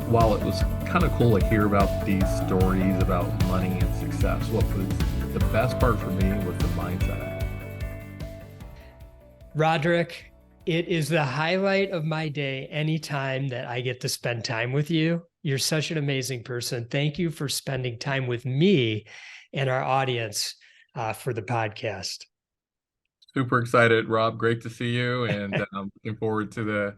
while it was kind of cool to hear about these stories about money and success, what was the best part for me was the mindset. Roderick, it is the highlight of my day anytime that I get to spend time with you. You're such an amazing person. Thank you for spending time with me and our audience for the podcast. Super excited, Rob. Great to see you, and I'm looking forward to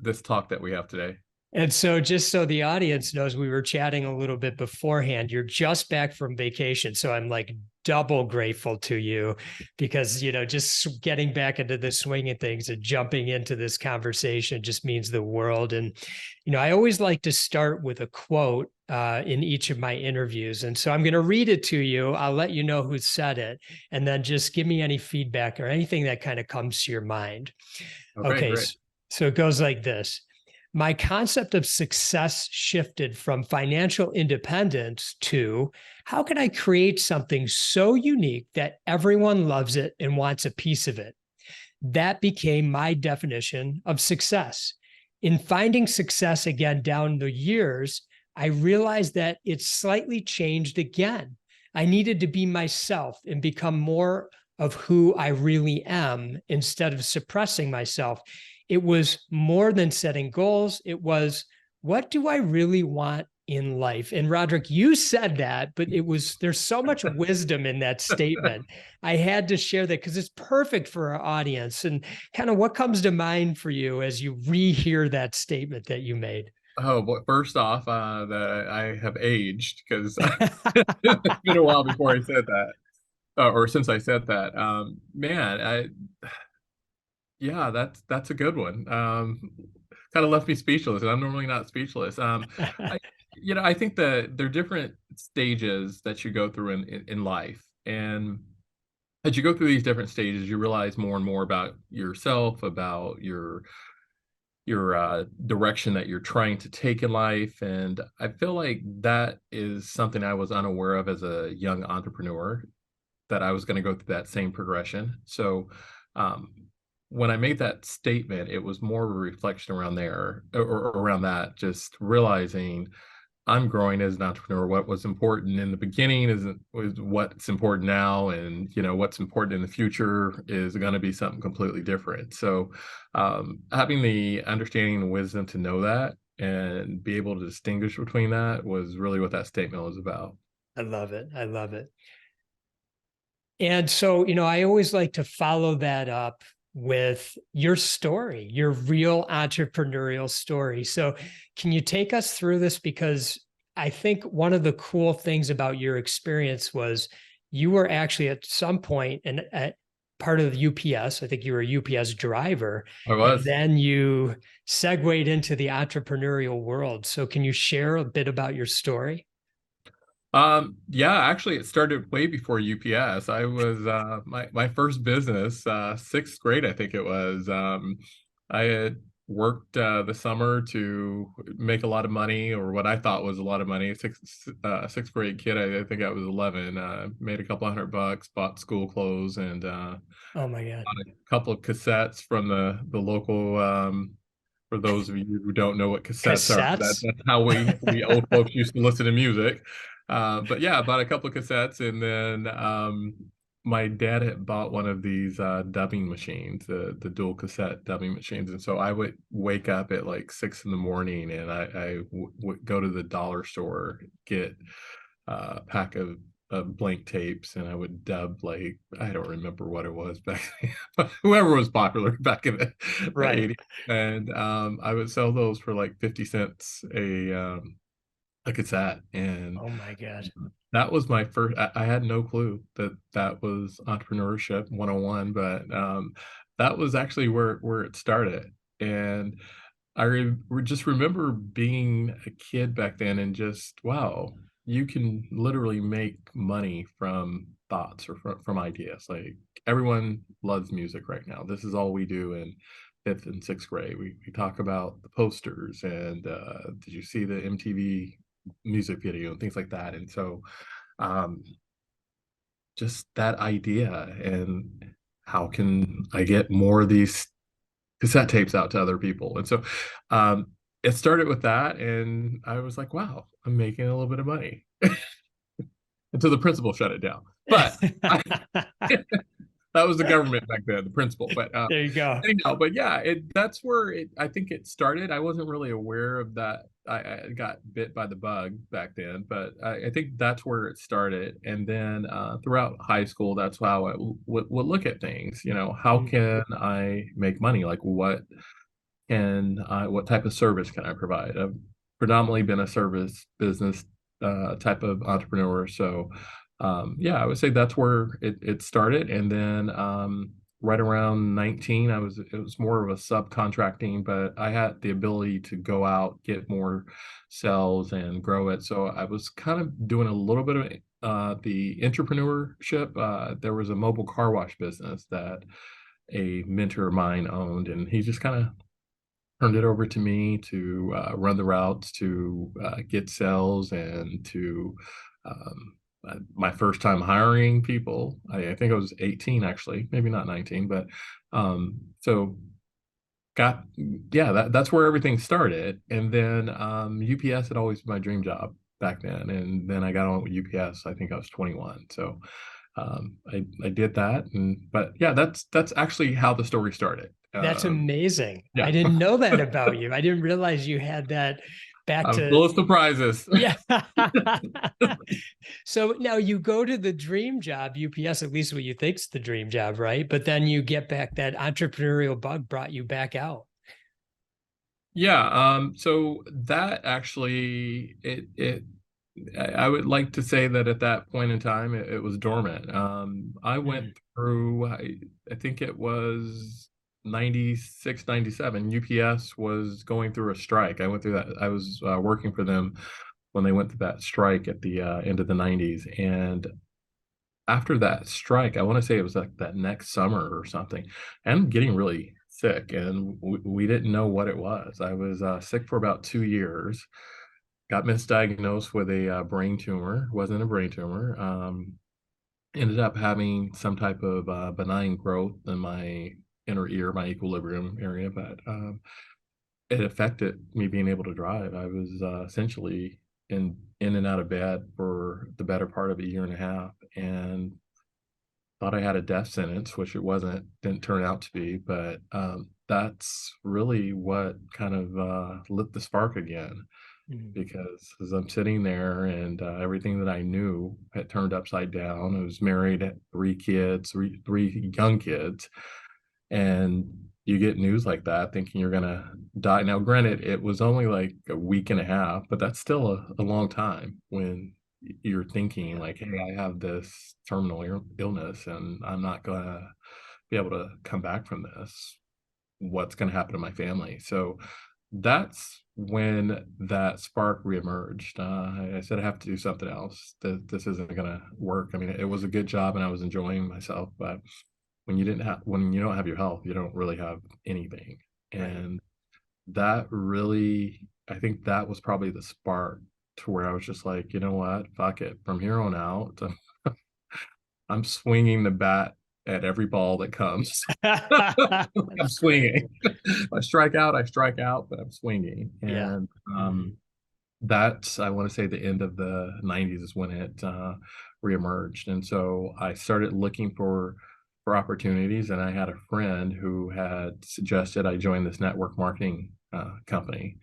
this talk that we have today. And so just so the audience knows, we were chatting a little bit beforehand. You're just back from vacation. So I'm like double grateful to you because, just getting back into the swing of things and jumping into this conversation just means the world. And, I always like to start with a quote in each of my interviews. And so I'm going to read it to you. I'll let you know who said it, and then just give me any feedback or anything that kind of comes to your mind. Okay, Okay. great. So it goes like this. My concept of success shifted from financial independence to how can I create something so unique that everyone loves it and wants a piece of it? That became my definition of success. In finding success again down the years, I realized that it slightly changed again. I needed to be myself and become more of who I really am instead of suppressing myself. It was more than setting goals. It was, what do I really want in life? And Roderick, you said that, but there's so much wisdom in that statement. I had to share that because it's perfect for our audience. And kind of what comes to mind for you as you rehear that statement that you made? Oh, boy. First off, that I have aged because it's been a while before I said that, or since I said that. Yeah, that's a good one. Kind of left me speechless, and I'm normally not speechless. I, I think that there are different stages that you go through in life, and as you go through these different stages, you realize more and more about yourself, about your direction that you're trying to take in life. And I feel like that is something I was unaware of as a young entrepreneur, that I was going to go through that same progression. So um, when I made that statement, it was more of a reflection around there, or around that, just realizing I'm growing as an entrepreneur. What was important in the beginning isn't was what's important now, and what's important in the future is going to be something completely different. So, having the understanding and wisdom to know that and be able to distinguish between that was really what that statement was about. I love it. I love it. And so, I always like to follow that up with your story, your real entrepreneurial story. So, can you take us through this? Because I think one of the cool things about your experience was you were actually at some point at part of the UPS. I think you were a UPS driver, I and was. then you segued into the entrepreneurial world. So, can you share a bit about your story? Yeah, actually it started way before UPS. I was my first business, sixth grade, I think it was. I had worked the summer to make a lot of money, or what I thought was a lot of money. Sixth grade kid, I think I was 11. Made a couple $100, bought school clothes, and Oh my God. bought a couple of cassettes from the local. For those of you who don't know what cassettes are, Cassettes? that's how we old folks used to listen to music. But yeah, I bought a couple of cassettes, and then my dad had bought one of these dubbing machines, the dual cassette dubbing machines, and so I would wake up at like 6 in the morning, and I would go to the dollar store, get a pack of blank tapes, and I would dub, like, I don't remember what it was back then, but whoever was popular back in the Right. 80s. And I would sell those for like 50 cents a cassette. And Oh my God. that was my first. I had no clue that that was entrepreneurship 101, but that was actually where it started. And just remember being a kid back then, and just, wow, you can literally make money from thoughts, or from ideas. Like, everyone loves music right now. This is all we do in fifth and sixth grade. We talk about the posters, and did you see the MTV music video and things like that. And so um, just that idea, and how can I get more of these cassette tapes out to other people. And so it started with that, and I was like, wow, I'm making a little bit of money until the principal shut it down. But I, that was the government back then, the principal. But There you go. anyhow, but yeah, that's where I think it started. I wasn't really aware of that. I got bit by the bug back then, but I think that's where it started. And then throughout high school, that's how I would look at things. You know, how Mm, can I make money? Like, what type of service can I provide? I've predominantly been a service business type of entrepreneur. So, yeah, I would say that's where it started. And then right around 19, it was more of a subcontracting, but I had the ability to go out, get more sales and grow it. So I was kind of doing a little bit of the entrepreneurship. There was a mobile car wash business that a mentor of mine owned, and he just kind of turned it over to me to run the routes, to get sales, and to my first time hiring people. I think I was 18 actually, maybe not 19, but so got yeah, that's where everything started. And then UPS had always been my dream job back then, and then I got on with UPS. I think I was 21, so I did that, and but yeah, that's actually how the story started. that's amazing. I Yeah. didn't know that about you. I didn't realize you had that back I'm to, full of surprises. yeah. So now you go to the dream job, UPS, at least what you think's the dream job, right? But then you get back, that entrepreneurial bug brought you back out. Yeah, so that actually I would like to say that at that point in time it was dormant. I went Mm, through I think it was 96, 97. UPS was going through a strike. I went through that. I was working for them when they went through that strike at the end of the 90s. And after that strike, I want to say it was like that next summer or something, and getting really sick, and we didn't know what it was. I was sick for about 2 years, got misdiagnosed with a brain tumor, wasn't a brain tumor. Ended up having some type of benign growth in my inner ear, my equilibrium area, but it affected me being able to drive. I was essentially in and out of bed for the better part of a year and a half, and thought I had a death sentence, which it wasn't, didn't turn out to be, but that's really what kind of lit the spark again. mm. Because as I'm sitting there and everything that I knew had turned upside down, I was married, had 3 kids, three young kids, and you get news like that thinking you're gonna die. Now, granted, it was only like a week and a half, but that's still a long time when you're thinking like, hey, I have this terminal illness and I'm not gonna be able to come back from this. What's gonna happen to my family? So that's when that spark reemerged. I said I have to do something else. That this isn't gonna work. I mean, it was a good job and I was enjoying myself, but when you don't have your health, you don't really have anything. Right. And that really, I think that was probably the spark to where I was just like, you know what, fuck it. From here on out, I'm swinging the bat at every ball that comes. I'm That's great. swinging. If I strike out, but I'm swinging. Yeah. And Mhm. that's, I want to say, the end of the 90s is when it reemerged. And so I started looking for opportunities, and I had a friend who had suggested I join this network marketing company.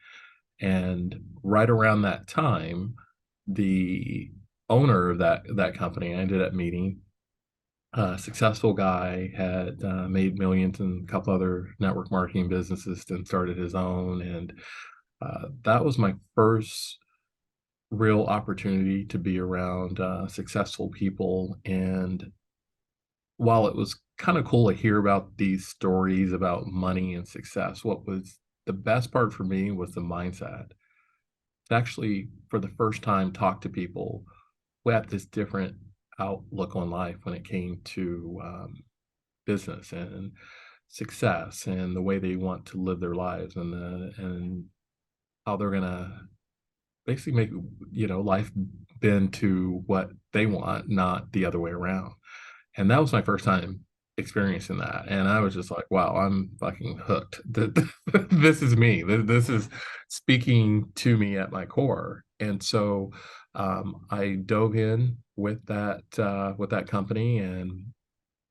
And right around that time, the owner of that company I ended up meeting, successful guy, had made millions in a couple other network marketing businesses, then started his own. And that was my first real opportunity to be around successful people. And while it was kind of cool to hear about these stories about money and success, what was the best part for me was the mindset. To actually, for the first time, talk to people who had this different outlook on life when it came to business and success and the way they want to live their lives, and how they're gonna basically make life bend to what they want, not the other way around. And that was my first time experiencing that. And I was just like, wow, I'm fucking hooked. This is me. This is speaking to me at my core. And so I dove in with that company, and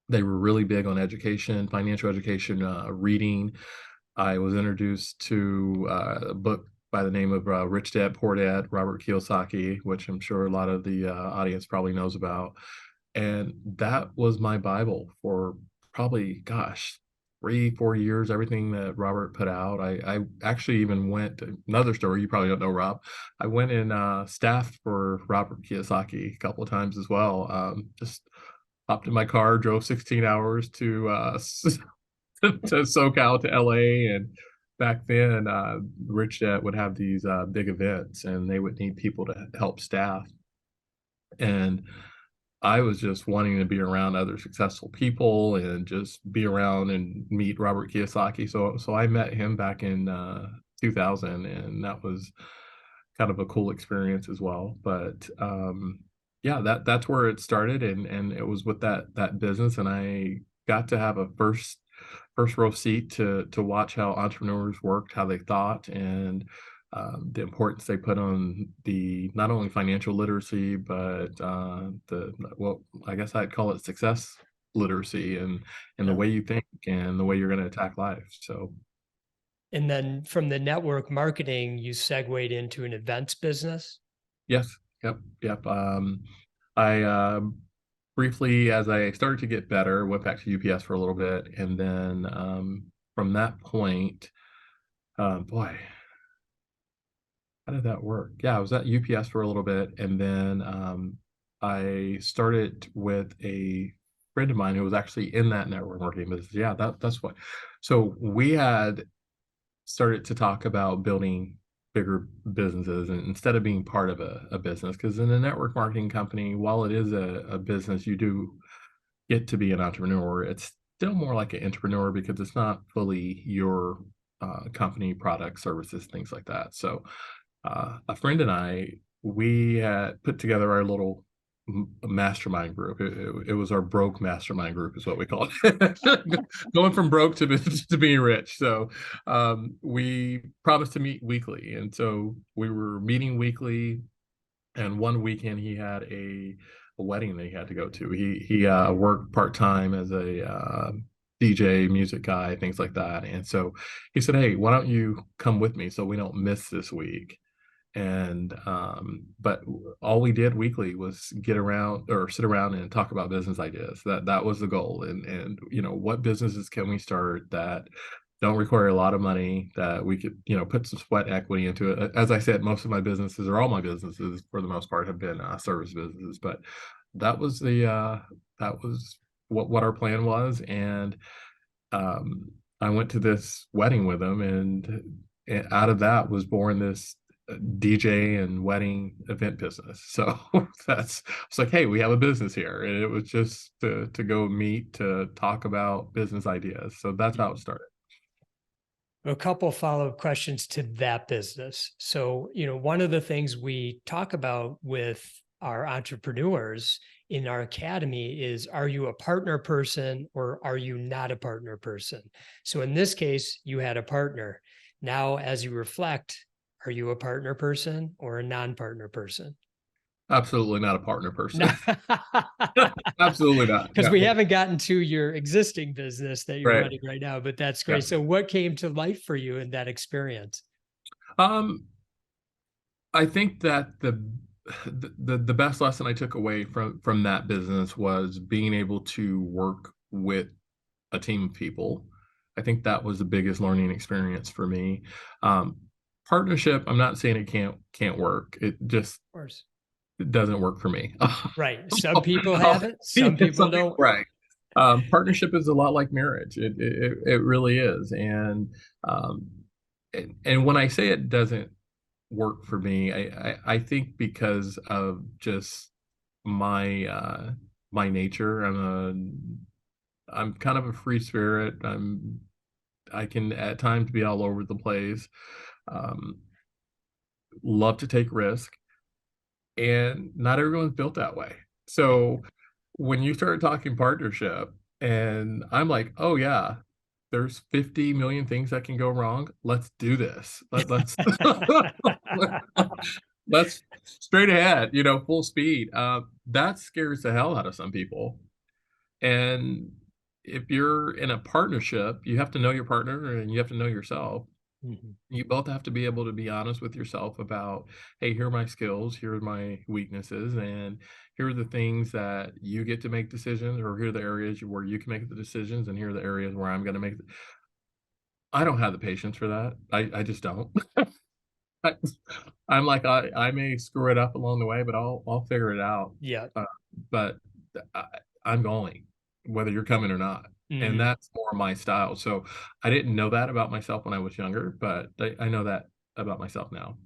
they were really big on education, financial education, reading. I was introduced to a book by the name of Rich Dad Poor Dad, Robert Kiyosaki, which I'm sure a lot of the audience probably knows about. And that was my Bible for probably, gosh, 3, 4 years, everything that Robert put out. I actually even went, another story, you probably don't know Rob. I went and staffed for Robert Kiyosaki a couple of times as well. Just hopped in my car, drove 16 hours to to SoCal to LA. And back then, Rich Dad would have these big events, and they would need people to help staff. And I was just wanting to be around other successful people and just be around and meet Robert Kiyosaki. So I met him back in 2000, and that was kind of a cool experience as well. But yeah, that's where it started, and it was with that business, and I got to have a first row seat to watch how entrepreneurs worked, how they thought, and the importance they put on the not only financial literacy, but the well, I guess I'd call it success literacy, and the Yeah. way you think and the way you're going to attack life. So And then from the network marketing, you segued into an events business. yes, yep. I briefly, as I started to get better, went back to UPS for a little bit, and then from that point, boy, how did that work? Yeah, I was at UPS for a little bit, and then I started with a friend of mine who was actually in that network marketing business. Yeah, that's what. So we had started to talk about building bigger businesses, and instead of being part of a business, because in a network marketing company, while it is a business, you do get to be an entrepreneur. It's still more like an entrepreneur because it's not fully your company, product, services, things like that. So a friend and I, we had put together our little mastermind group. It was our broke mastermind group, is what we called it. Going from broke to being rich. So we promised to meet weekly, and so we were meeting weekly. And one weekend he had a wedding that he had to go to. He worked part time as a DJ, music guy, things like that. And so he said, "Hey, why don't you come with me so we don't miss this week?" And but all we did weekly was get around or sit around and talk about business ideas. That was the goal. And you know, what businesses can we start that don't require a lot of money, that we could, you know, put some sweat equity into it. As I said, most of my businesses, or all my businesses for the most part, have been service businesses. But that was the that was what our plan was. And um I went to this wedding with him, and out of that was born this DJ and wedding event business. So that's, it's like, hey, we have a business here. And it was just to go meet to talk about business ideas. So that's how it started. A couple follow-up questions to that business. So, one of the things we talk about with our entrepreneurs in our academy is, are you a partner person or are you not a partner person? So in this case, you had a partner. Now, as you reflect, are you a partner person or a non-partner person? Absolutely not a partner No, person. Absolutely not. because we No. haven't gotten to your existing business that you're Right. running right now, but that's Yeah. great. So what came to life for you in that experience? Um, I think that the best lesson I took away from that business was being able to work with a team of people. I think that was the biggest learning experience for me. Um, Partnership, I'm not saying it can't work. It just, Of course. it doesn't work for me. Right. Some people have it, some people Some people, don't. right. Partnership is a lot like marriage. It really is. Um, and when I say it doesn't work for me, I think because of just my my nature. I'm kind of a free spirit. I can at times be all over the place. Um, love to take risk, and not everyone's built that way. So when you start talking partnership, And I'm like, oh yeah, there's 50 million things that can go wrong. Let's do this. Let's straight ahead, full speed. That scares the hell out of some people. And if you're in a partnership, you have to know your partner and you have to know yourself. Mhm. You both have to be able to be honest with yourself about, hey, here are my skills, here are my weaknesses, and here are the things that you get to make decisions, or here are the areas where you can make the decisions, and here are the areas where I'm going to make. I don't have the patience for that. I just don't. I, I'm like I may screw it up along the way, but I'll figure it out. Yeah. Uh, but I, I'm going, whether you're coming or not, and Mhm. that's more my style. So I didn't know that about myself when I was younger, but I know that about myself now.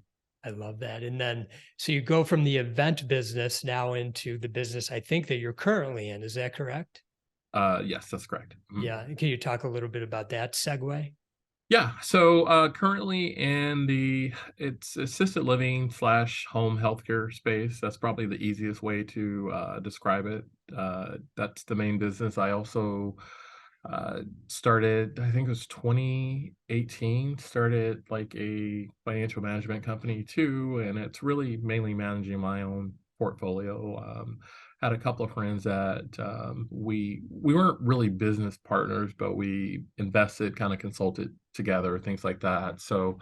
I love that. And then, so you go from the event business now into the business I think that you're currently in. Is that correct? Yes, that's correct. Mhm. Yeah. Can you talk a little bit about that segue? Yeah. So currently in it's assisted living slash home healthcare space. That's probably the easiest way to describe it. That's the main business. I also started, I think it was 2018, started like a financial management company too, and it's really mainly managing my own portfolio. Had a couple of friends that we weren't really business partners, but we invested, kind of consulted together, things like that. So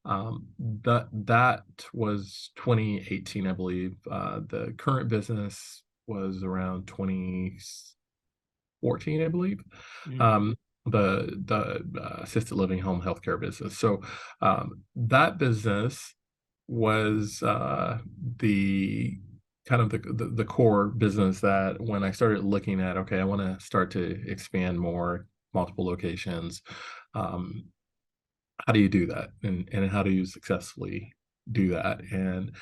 that was 2018, I believe. The current business was around 2014, I believe. Mhm. Um, the assisted living home healthcare business. So that business was the kind of the core business that when I started looking at, okay, I want to start to expand more, multiple locations. Um, how do you do that, and how do you successfully do that? And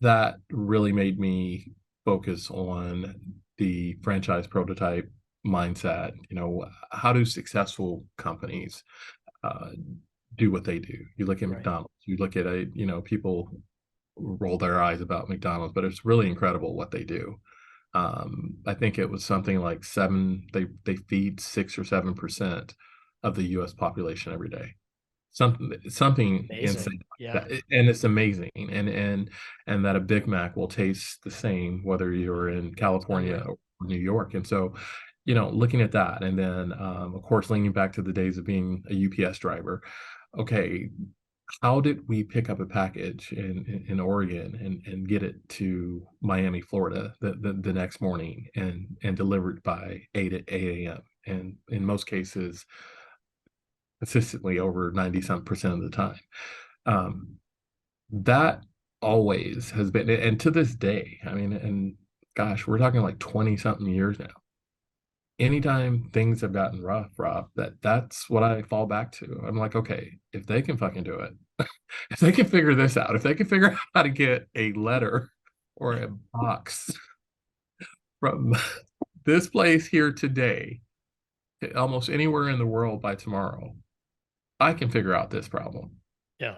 that really made me focus on the franchise prototype mindset. How do successful companies uh, do what they do? You look at Right. McDonald's, you look at people roll their eyes about McDonald's, but it's really incredible what they do. I think it was something like they feed 6 or 7% of the US population every day, something Amazing. insane Yeah. like that. And it's amazing, and that a Big Mac will taste the same whether you're in It's California unreal. or New York. And so looking at that, and then of course leaning back to the days of being a UPS driver. Okay, how did we pick up a package in Oregon and get it to Miami, Florida the next morning and delivered by 8 a.m. and in most cases consistently over 90 some percent of the time. Um, that always has been, and to this day, I mean, and gosh, we're talking like 20 something years now. Anytime things have gotten rough, that's what I fall back to. I'm like, okay, if they can fucking do it, if they can figure this out, if they can figure out how to get a letter or Yeah. a box from this place here today to almost anywhere in the world by tomorrow, I can figure out this problem. Yeah.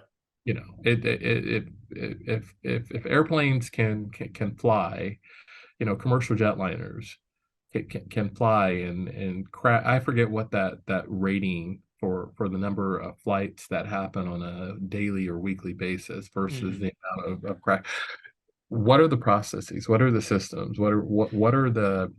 If airplanes can fly, commercial jetliners can fly and crash. I forget what that rating for the number of flights that happen on a daily or weekly basis versus Mhm. the amount of crash. What are the processes? What are the systems? What are the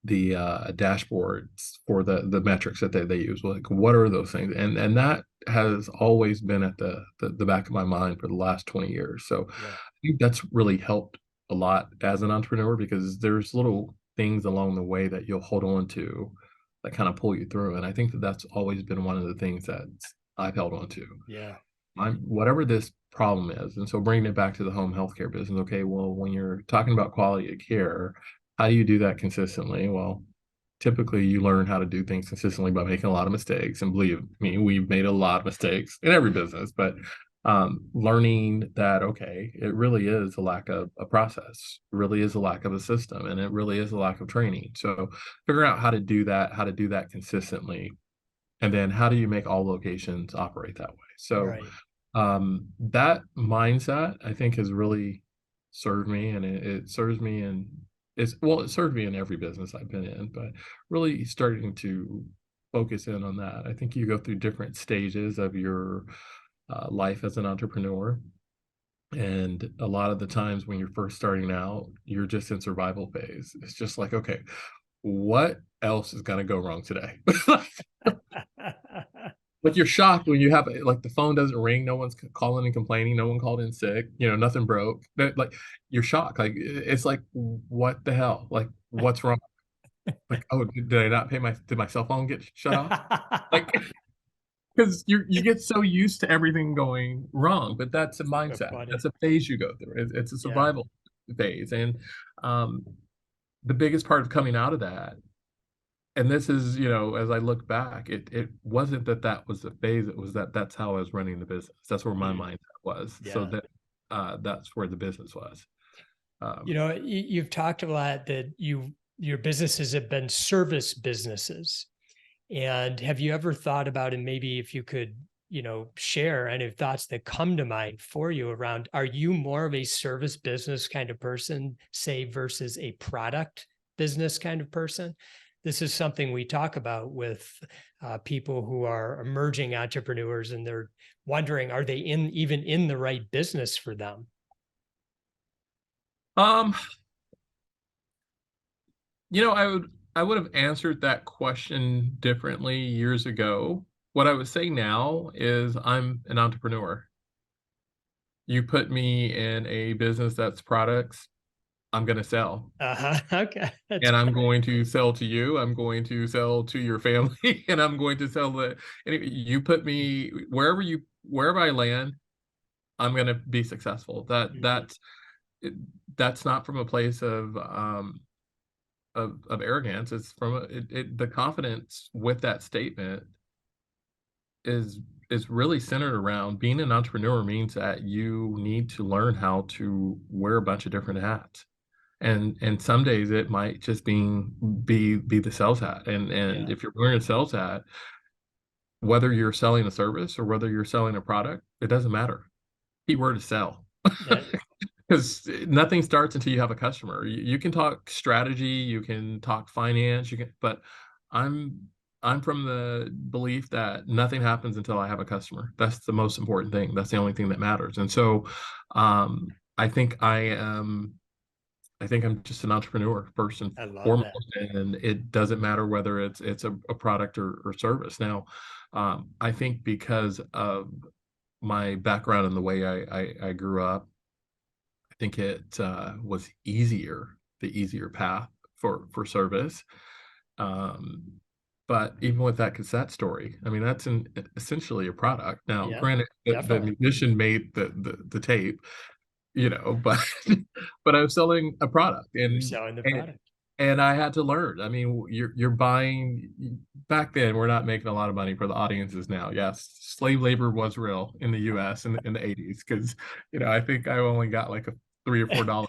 dashboards for the metrics that they use? Like, what are those things? And that has always been at the back of my mind for the last 20 years. So Yeah. I think that's really helped a lot as an entrepreneur, because there's little things along the way that you'll hold on to that kind of pull you through. And I think that that's always been one of the things that I've held on to. Yeah. I'm whatever this problem is. And so bringing it back to the home healthcare business, okay, well, when you're talking about quality of care, how do you do that consistently? Well, typically you learn how to do things consistently by making a lot of mistakes. And believe me, we've made a lot of mistakes in every business, but learning that, okay, it really is a lack of a process, it really is a lack of a system, and it really is a lack of training. So figuring out how to do that consistently, and then how do you make all locations operate that way? So Right. that mindset, I think, has really served me, and it serves me, and well, it served me in every business I've been in, but really starting to focus in on that. I think you go through different stages of your life as an entrepreneur. And a lot of the times when you're first starting out, you're just in survival phase. It's just like, okay, what else is going to go wrong today? Like you're shocked when you have like the phone doesn't ring, no one's calling and complaining, no one called in sick, nothing broke. Like you're shocked. Like it's like, what the hell? Like what's wrong? Like, oh, did I not did my cell phone get shut off? Like because you get so used to everything going wrong, but that's a So mindset. funny. That's a phase you go through. It's a Yeah. survival phase, and um, the biggest part of coming out of that, and this is, as I look back, it wasn't that was the phase. It was that's how I was running the business. That's where my Mm, mindset was. So yeah. that's where the business was. You Um, know, you've talked a lot that your businesses have been service businesses. And have you ever thought about, and maybe if you could, share any thoughts that come to mind for you around, are you more of a service business kind of person, say, versus a product business kind of person? This is something we talk about with people who are emerging entrepreneurs, and they're wondering, are they even in the right business for them? um, I would have answered that question differently years ago. What I would say now is I'm an entrepreneur. You put me in a business that's products, I'm going to sell. Uh-huh. Okay. That's And I'm great. going to sell to you. I'm going to sell to your family, and I'm going to sell you put me wherever I land, I'm going to be successful. Mhm. It, that's not from a place of arrogance. It's from the confidence with that statement is is really centered around being an entrepreneur means that you need to learn how to wear a bunch of different hats. And some days it might just be the sales hat. And Yeah. if you're wearing a sales hat, whether you're selling a service or whether you're selling a product, it doesn't matter. Keyword is sell. That Because nothing starts until you have a customer. You can talk strategy, you can talk finance, but I'm I'm from the belief that nothing happens until I have a customer. That's the most important thing. That's the only thing that matters. And so, I think I'm just an entrepreneur first and I love foremost, that. and it doesn't matter whether it's a product or service. Now, I think because of my background and the way I grew up, I think it was the easier path for service. Um, but even with that cassette story, I mean, that's essentially a product. Now, Yeah, granted, the definitely. musician made the tape, but but I was selling a product, You're selling the and product. and I had to learn. I mean, you're buying back then. We're not making a lot of money for the audiences now. Yes, slave labor was real in the U.S. in the 80s because I think I only got like a $3 or $4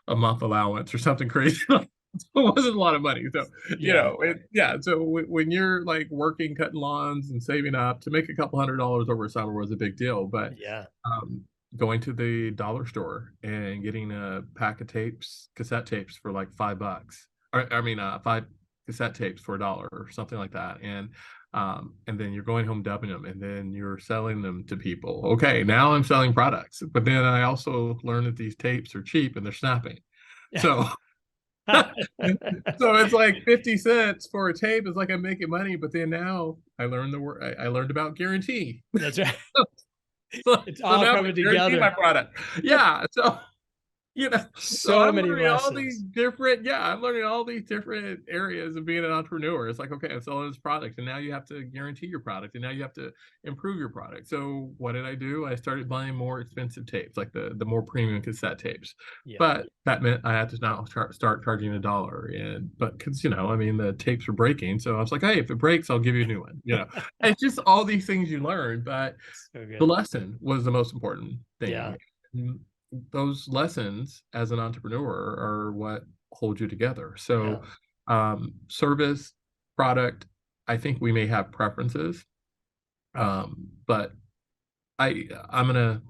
a month allowance or something crazy. It wasn't a lot of money. So, Yeah, yeah. So when you're like working, cutting lawns and saving up to make a couple $100 over a summer was a big deal. But yeah, um, going to the dollar store and getting a pack of cassette tapes for like $5, or I mean, five cassette tapes for $1 or something like that, and then you're going home dubbing them, and then you're selling them to people. Okay, now I'm selling products, but then I also learned that these tapes are cheap and they're snapping. yeah. So so it's like 50 cents for a tape. It's like I'm making money, but then now I learned the word. I learned about guarantee. That's right. So, It's so all now I'm coming gonna guarantee my together. product. Yeah. So So I'm many learning all these lessons. I'm learning all these different areas of being an entrepreneur. It's like, okay, I'm selling this product, and now you have to guarantee your product, and now you have to improve your product. So what did I do? I started buying more expensive tapes, like the more premium cassette tapes. Yeah. But that meant I had to now start charging $1. But because I mean, the tapes were breaking, so I was like, hey, if it breaks, I'll give you a new one. It's just all these things you learn, but So the good. lesson was the most important Yeah. thing. Those lessons as an entrepreneur are what hold you together. Yeah. So, service, product, I think we may have preferences, but I'm gonna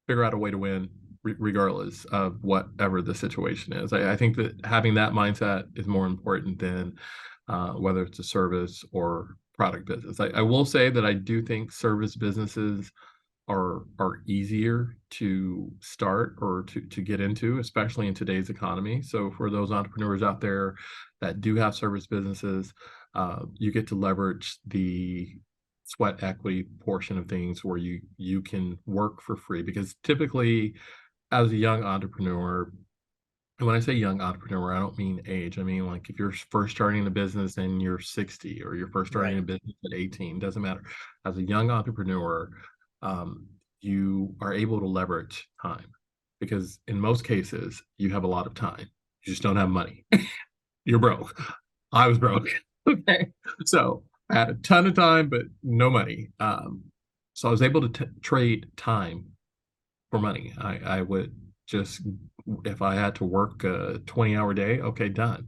figure out a way to win regardless of whatever the situation is. I think that having that mindset is more important than whether it's a service or product business. I will say that I do think service businesses are easier to start or to get into, especially in today's economy. So for those entrepreneurs out there that do have service businesses, you get to leverage the sweat equity portion of things where you can work for free because typically as a young entrepreneur, and when I say young entrepreneur, I don't mean age. I mean, like if you're first starting a business and you're 60 or you're first starting a Right. business at 18, doesn't matter. As a young entrepreneur, um, you are able to leverage time because in most cases, you have a lot of time. You just don't have money. You're broke. I was broke. Okay. So I had a ton of time, but no money. So I was able to trade time for money. I would just, if I had to work a 20-hour day, okay, done.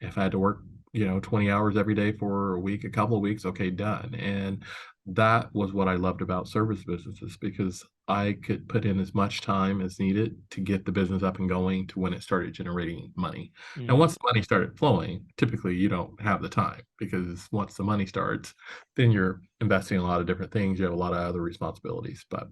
If I had to work, 20 hours every day for a week, a couple of weeks, okay, done. And that was what I loved about service businesses because I could put in as much time as needed to get the business up and going to when it started generating money. And Mm. once the money started flowing, typically you don't have the time because once the money starts, then you're investing in a lot of different things. You have a lot of other responsibilities. But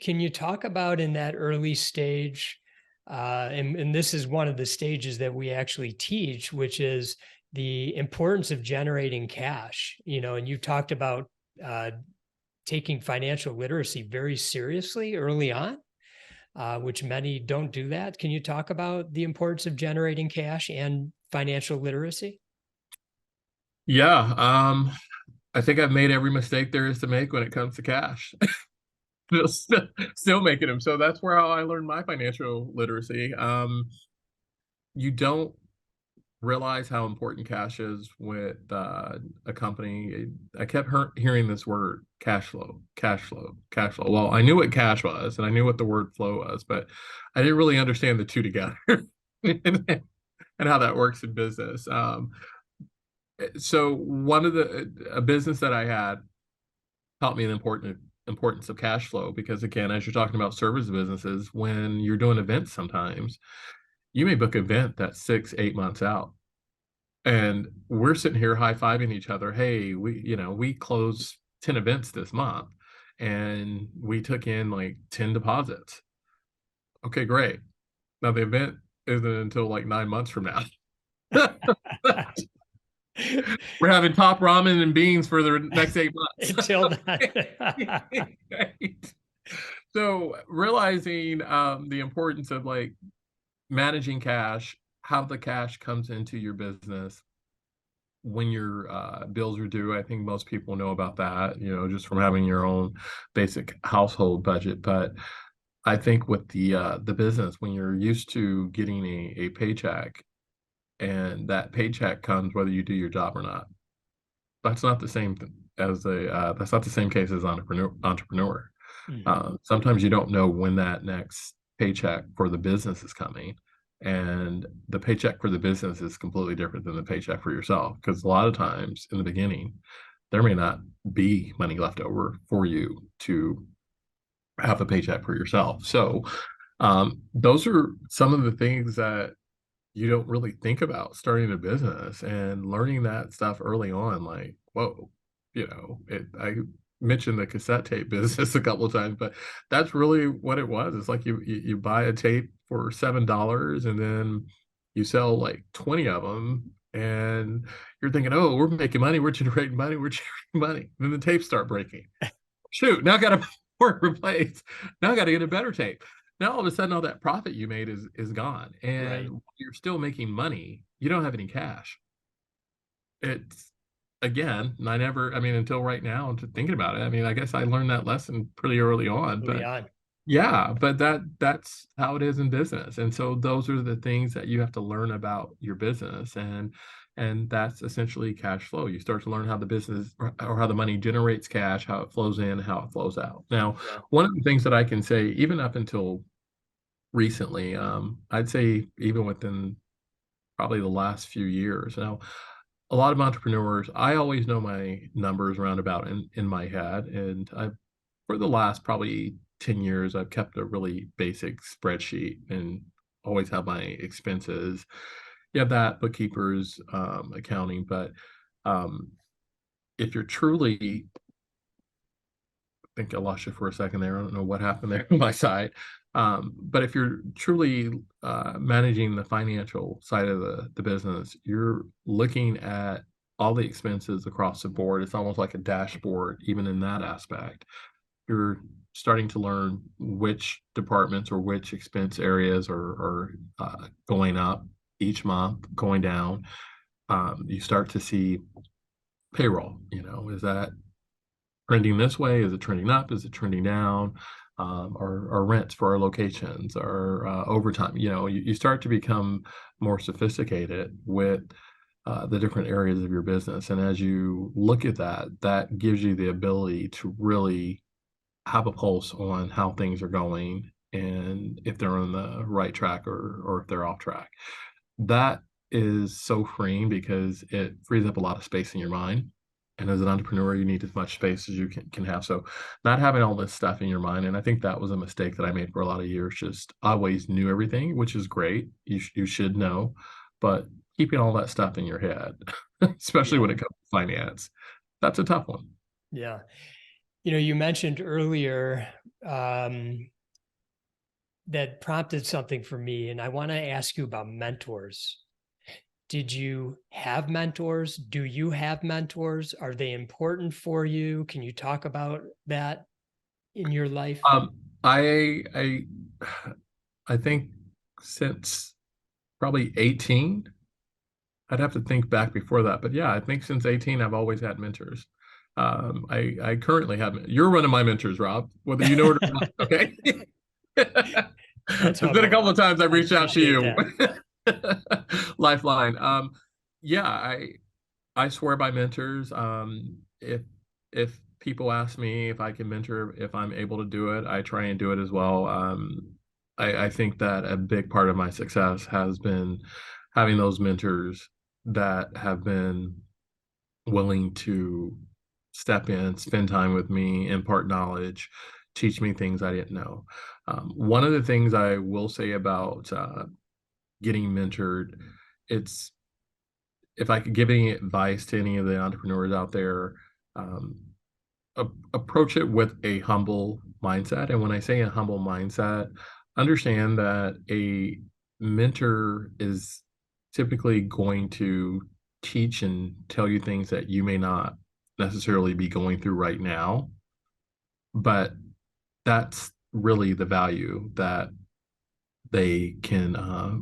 Can you talk about in that early stage, and this is one of the stages that we actually teach, which is the importance of generating cash, and you talked about uh, taking financial literacy very seriously early on, which many don't do that. Can you talk about the importance of generating cash and financial literacy? yeah, I think I've made every mistake there is to make when it comes to cash. still, still making them. So that's where how I learned my financial literacy. You don't realize how important cash is with a company. I kept hearing this word cash flow, cash flow, cash flow. Well, I knew what cash was and I knew what the word flow was, but I didn't really understand the two together and how that works in business. So one of the a business that I had taught me the importance of cash flow because again, as you're talking about service businesses, when you're doing events, sometimes you may book an event that's 6, 8 months out, and we're sitting here high fiving each other. Hey, we closed 10 events this month, and we took in like 10 deposits. Okay, great. Now the event isn't until like 9 months from now. We're having top ramen and beans for the next 8 months. Until then. Right. So realizing the importance of like managing cash, how the cash comes into your business when your bills are due. I think most people know about that, just from having your own basic household budget. But I think with the business, when you're used to getting a paycheck and that paycheck comes whether you do your job or not, that's not the same as a that's not the same case as entrepreneur. Mhm. Sometimes you don't know when that next paycheck for the business is coming, and the paycheck for the business is completely different than the paycheck for yourself because a lot of times in the beginning there may not be money left over for you to have a paycheck for yourself. So those are some of the things that you don't really think about starting a business and learning that stuff early on, like, whoa, I mentioned the cassette tape business a couple of times, but that's really what it was. It's like you buy a tape for $7 and then you sell like 20 of them and you're thinking, oh, we're making money, we're generating money, we're generating money. Then the tapes start breaking. Shoot, now I got to replace. Now I got to get a better tape. Now all of a sudden, all that profit you made is gone, Right. and you're still making money. You don't have any cash. It's again, I never. I mean, until right now, to thinking about it. I mean, I guess I learned that lesson pretty early on, Early but on. yeah, but that's how it is in business. And so those are the things that you have to learn about your business and that's essentially cash flow. You start to learn how the business or how the money generates cash, how it flows in, how it flows out. Now, Yeah. one of the things that I can say, even up until recently, I'd say even within probably the last few years. Now, a lot of entrepreneurs, I always know my numbers roundabout in my head. And I for the last probably 10 years, I've kept a really basic spreadsheet and always have my expenses. You have that, bookkeepers, accounting, but um, if you're truly, I think I lost you for a second there. I don't know what happened there on my side. But if you're truly managing the financial side of the business, you're looking at all the expenses across the board. It's almost like a dashboard, even in that aspect. You're starting to learn which departments or which expense areas are going up each month, going down. You start to see payroll. Is that trending this way? Is it trending up? Is it trending down? Our rents for our locations, our overtime. You start to become more sophisticated with the different areas of your business. And as you look at that, that gives you the ability to really have a pulse on how things are going and if they're on the right track or if they're off track. That is so freeing because it frees up a lot of space in your mind. And as an entrepreneur, you need as much space as you can have. So not having all this stuff in your mind. And I think that was a mistake that I made for a lot of years. Just I always knew everything, which is great. You should know, but keeping all that stuff in your head, especially Yeah. when it comes to finance, that's a tough one. Yeah. You mentioned earlier that prompted something for me, and I want to ask you about mentors. Did you have mentors? Do you have mentors? Are they important for you? Can you talk about that in your life? Um, I I think since probably 18, I'd have to think back before that, but yeah, I think since 18, I've always had mentors. I currently have. You're one of my mentors, Rob, whether you know it or not. Okay. That's There's been a couple humble. of times I've I reached out to appreciate you. that. Lifeline. Yeah, I swear by mentors. If people ask me if I can mentor, if I'm able to do it, I try and do it as well. I think that a big part of my success has been having those mentors that have been willing to step in, spend time with me, impart knowledge, teach me things I didn't know. One of the things I will say about getting mentored, it's if I could give any advice to any of the entrepreneurs out there, um, approach it with a humble mindset. And when I say a humble mindset, understand that a mentor is typically going to teach and tell you things that you may not necessarily be going through right now. But that's really the value that they can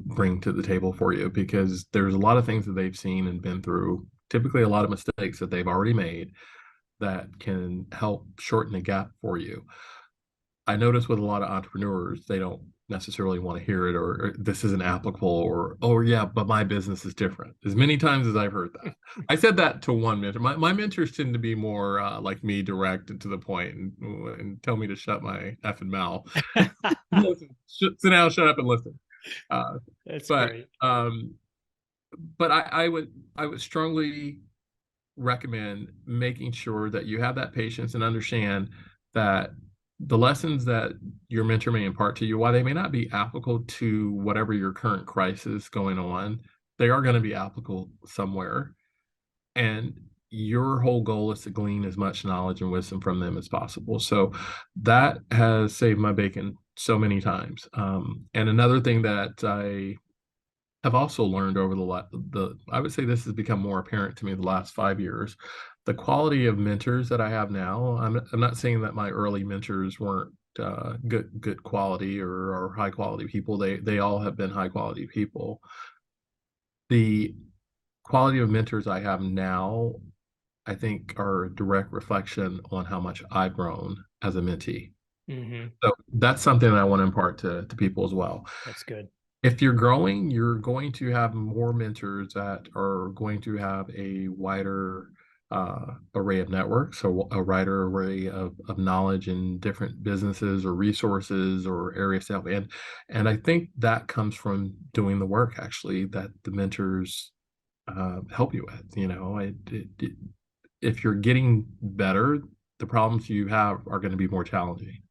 bring to the table for you because there's a lot of things that they've seen and been through, typically a lot of mistakes that they've already made that can help shorten the gap for you. I notice with a lot of entrepreneurs, they don't necessarily want to hear it or this isn't applicable or, oh, yeah, but my business is different. As many times as I've heard that. I said that to one mentor. My mentors tend to be more like me, direct and to the point and tell me to shut my effing mouth. Listen, sit down, shut up and listen. Uh, That's but great. um, but I would strongly recommend making sure that you have that patience and understand that the lessons that your mentor may impart to you, while they may not be applicable to whatever your current crisis going on, they are going to be applicable somewhere. And your whole goal is to glean as much knowledge and wisdom from them as possible. So that has saved my bacon so many times. And another thing that I have also learned over the I would say this has become more apparent to me the last 5 years. The quality of mentors that I have now, I'm not saying that my early mentors weren't good quality or high quality people. They all have been high quality people. The quality of mentors I have now, I think, are a direct reflection on how much I've grown as a mentee. Hmm. So that's something that I want to impart to people as well. That's good. If you're growing, you're going to have more mentors that are going to have a wider array of networks, so a wider array of knowledge in different businesses or resources or areas to help. And I think that comes from doing the work actually that the mentors help you with. If you're getting better, the problems you have are going to be more challenging.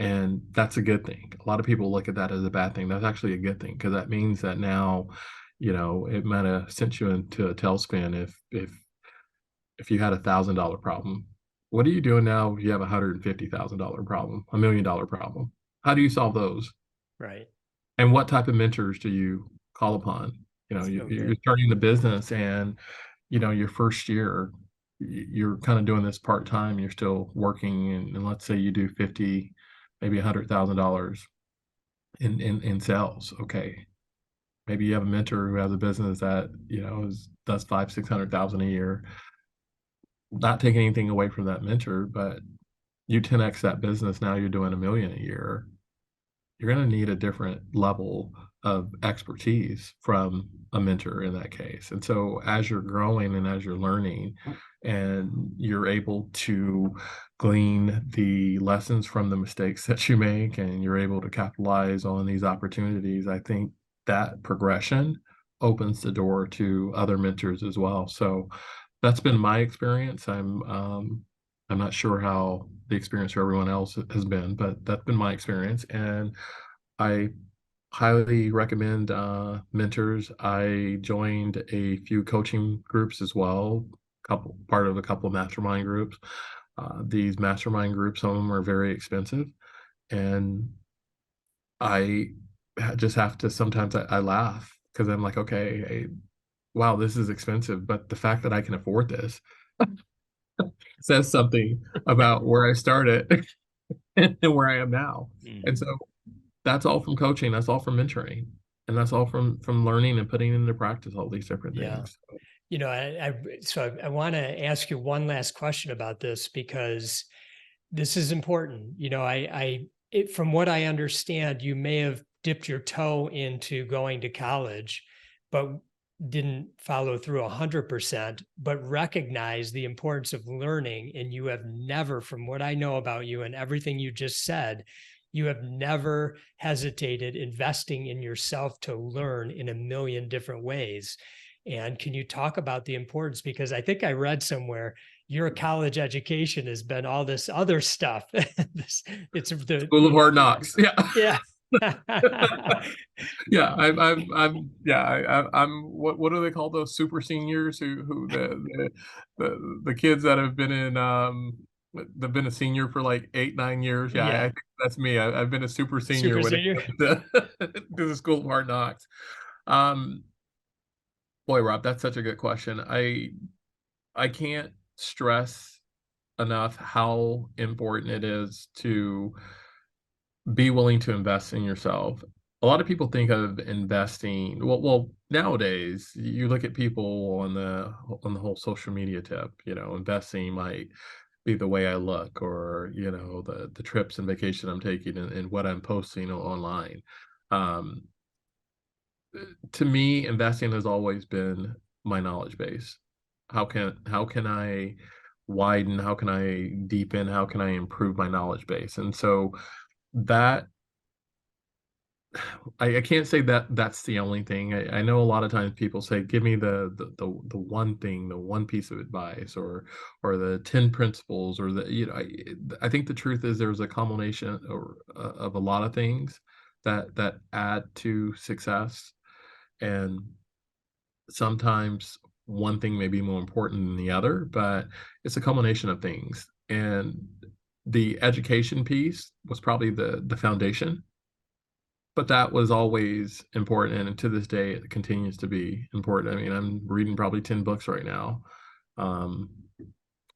And that's a good thing. A lot of people look at that as a bad thing. That's actually a good thing because that means that now, it might have sent you into a tailspin if you had $1,000 problem. What are you doing now if you have $150,000 problem, $1 million problem? How do you solve those? Right. And what type of mentors do you call upon? So You're good. starting the business and, your first year, you're kind of doing this part time. You're still working, and let's say you do 50, maybe $100,000 in sales. Okay, maybe you have a mentor who has a business that does 500,000, 600,000 a year. Not taking anything away from that mentor, but you 10x that business. Now you're doing 1 million a year. You're going to need a different level of expertise from a mentor in that case. And so as you're growing and as you're learning and you're able to glean the lessons from the mistakes that you make and you're able to capitalize on these opportunities, I think that progression opens the door to other mentors as well. So that's been my experience. I'm not sure how the experience for everyone else has been, but that's been my experience. And I highly recommend mentors. I joined a few coaching groups as well, part of a couple of mastermind groups. These mastermind groups, some of them are very expensive, and I just have to sometimes I laugh because I'm like, okay, wow, this is expensive, but the fact that I can afford this says something about where I started and where I am now. And Mhm. so that's all from coaching, that's all from mentoring, and that's all from learning and putting into practice all these different Yeah. things. So I want to ask you one last question about this because this is important. From what I understand, you may have dipped your toe into going to college, but didn't follow through 100%, but recognize the importance of learning. And you have never, from what I know about you and everything you just said, you have never hesitated investing in yourself to learn in a million different ways. And can you talk about the importance? Because I think I read somewhere your college education has been all this other stuff. It's the, School of Hard Knocks. Yeah. yeah. Yeah, I'm what do they call those super seniors who the kids that have been in they've been a senior for like 8, 9 years. Yeah, I Yeah. think that's me. I've been a super senior Super when it senior. comes to to the School of Hard Knocks. Um, Boy, Rob, that's such a good question. I can't stress enough how important it is to be willing to invest in yourself. A lot of people think of investing nowadays, you look at people on the whole social media tip, investing might be the way I look or, the trips and vacation I'm taking and what I'm posting online. Um, to me, investing has always been my knowledge base. How can I widen? How can I deepen? How can I improve my knowledge base? And so that I can't say that that's the only thing. I know a lot of times people say, "Give me the one thing, the one piece of advice, or the 10 principles, or I think the truth is there's a combination of a lot of things that add to success, and sometimes one thing may be more important than the other, but it's a combination of things. And the education piece was probably the foundation, but that was always important, and to this day, it continues to be important. I mean, I'm reading probably 10 books right now. Um,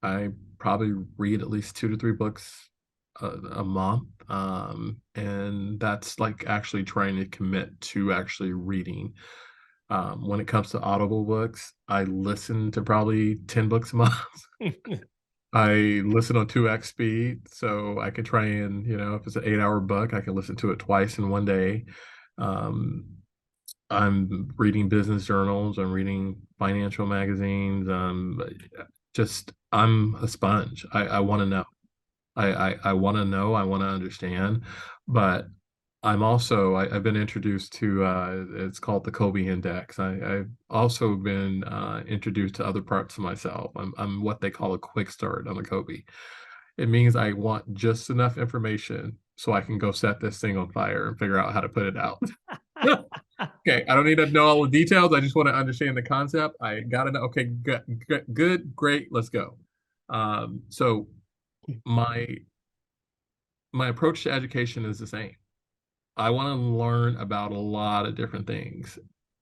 I probably read at least 2 to 3 books a month, and that's, like, actually trying to commit to actually reading. When it comes to Audible books, I listen to probably 10 books a month. I listen on 2x speed, so I can try and, if it's an 8-hour book, I can listen to it twice in one day. Um, I'm reading business journals, I'm reading financial magazines, just I'm a sponge. I wanna know. I wanna know, I wanna understand, but I've been introduced to, it's called the Kobe Index. I've also been, introduced to other parts of myself. I'm what they call a quick start on the Kobe. It means I want just enough information so I can go set this thing on fire and figure out how to put it out. Okay, I don't need to know all the details. I just want to understand the concept. I got to know. Okay, good, great. Let's go. So my my approach to education is the same. I want to learn about a lot of different things,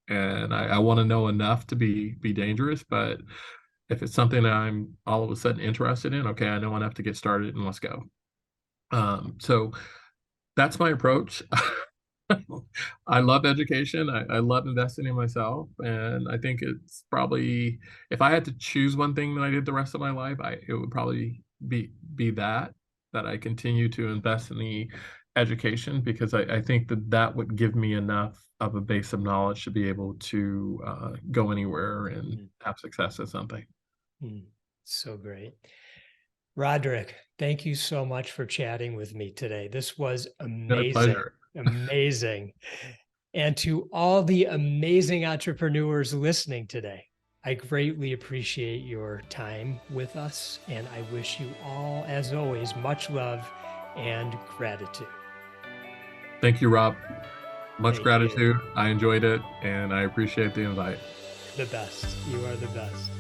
and I want to know enough to be dangerous. But if it's something that I'm all of a sudden interested in, okay, I know enough to get started, and let's go. So that's my approach. I love education. I love investing in myself, and I think it's probably, if I had to choose one thing that I did the rest of my life, it would probably be that I continue to invest in the education, because I think that that would give me enough of a base of knowledge to be able to go anywhere and Mm, have success at something. mm. So great. Roderick, thank you so much for chatting with me today. This was Been a amazing, pleasure. amazing. And to all the amazing entrepreneurs listening today, I greatly appreciate your time with us. And I wish you all, as always, much love and gratitude. Thank you, Rob. Much Thank you. gratitude. I enjoyed it, and I appreciate the invite. The best. You are the best.